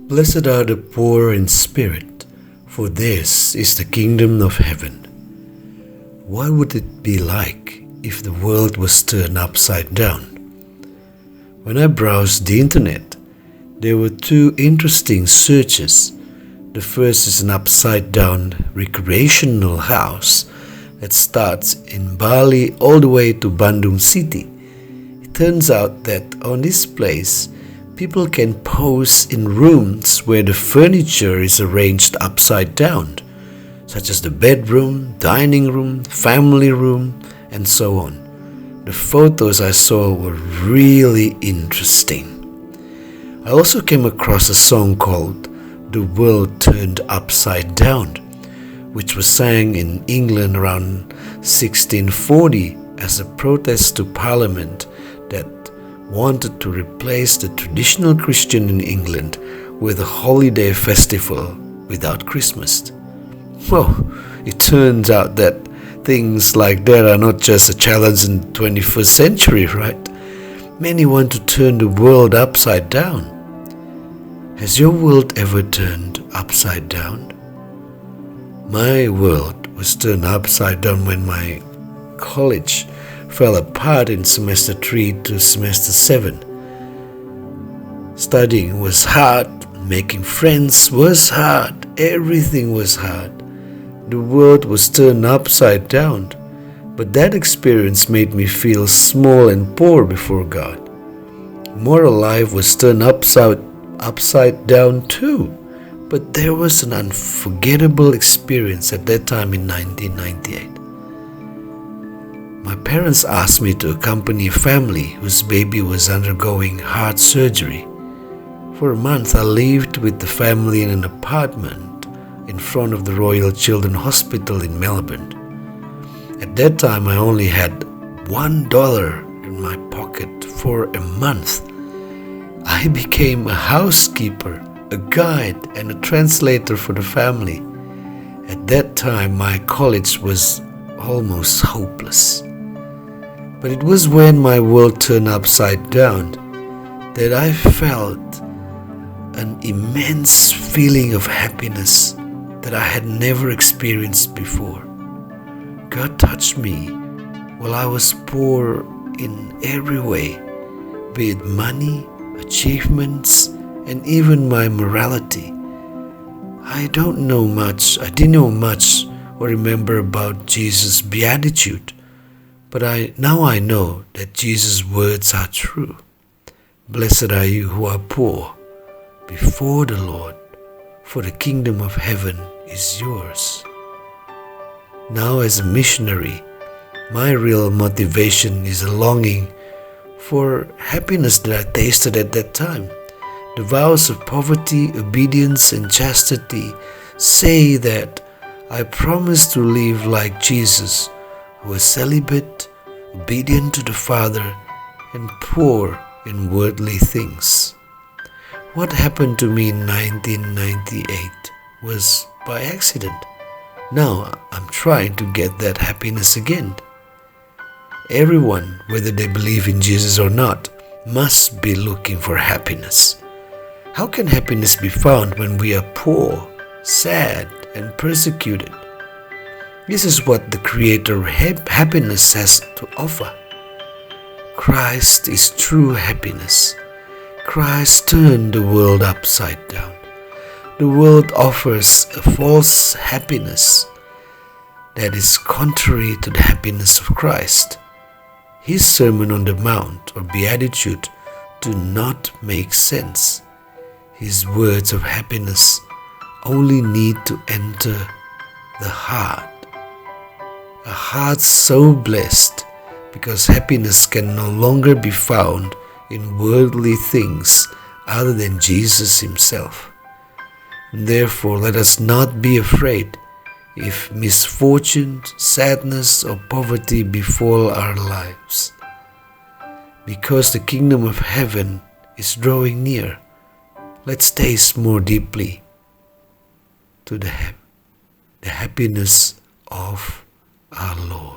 Blessed are the poor in spirit, for theirs is the kingdom of heaven. What would it be like if the world was turned upside down? When I browsed the internet, there were two interesting searches. The first is an upside-down recreational house that starts in Bali all the way to Bandung City. It turns out that on this place, people can pose in rooms where the furniture is arranged upside down, such as the bedroom, dining room, family room, and so on. The photos I saw were really interesting. I also came across a song called "The World Turned Upside Down," which was sang in England around 1640 as a protest to Parliament that wanted to replace the traditional Christian in England with a holiday festival without Christmas. Well, it turns out that things like that are not just a challenge in the 21st century, right? Many want to turn the world upside down. Has your world ever turned upside down? My world was turned upside down when my college fell apart in semester 3 to semester 7. Studying was hard, making friends was hard, everything was hard. The world was turned upside down, but that experience made me feel small and poor before God. Moral life was turned upside down too, but there was an unforgettable experience at that time in 1998. My parents asked me to accompany a family whose baby was undergoing heart surgery. For a month, I lived with the family in an apartment in front of the Royal Children's Hospital in Melbourne. At that time, I only had $1 in my pocket for a month. I became a housekeeper, a guide, and a translator for the family. At that time, my college was almost hopeless. But it was when my world turned upside down that I felt an immense feeling of happiness that I had never experienced before. God touched me while I was poor in every way, be it money, achievements, and even my morality. I didn't know much or remember about Jesus' Beatitude, but now I know that Jesus' words are true. Blessed are you who are poor before the Lord, for the kingdom of heaven is yours. Now as a missionary, my real motivation is a longing for happiness that I tasted at that time. The vows of poverty, obedience, and chastity say that I promise to live like Jesus, who was celibate, obedient to the Father, and poor in worldly things. What happened to me in 1998 was by accident. Now I'm trying to get that happiness again. Everyone, whether they believe in Jesus or not, must be looking for happiness. How can happiness be found when we are poor, sad, and persecuted? This is what the Creator of happiness has to offer. Christ is true happiness. Christ turned the world upside down. The world offers a false happiness that is contrary to the happiness of Christ. His Sermon on the Mount or Beatitude do not make sense. His words of happiness only need to enter the heart. A heart so blessed because happiness can no longer be found in worldly things other than Jesus himself. Therefore, let us not be afraid if misfortune, sadness, or poverty befall our lives, because the kingdom of heaven is drawing near. Let's taste more deeply to the happiness of our Lord.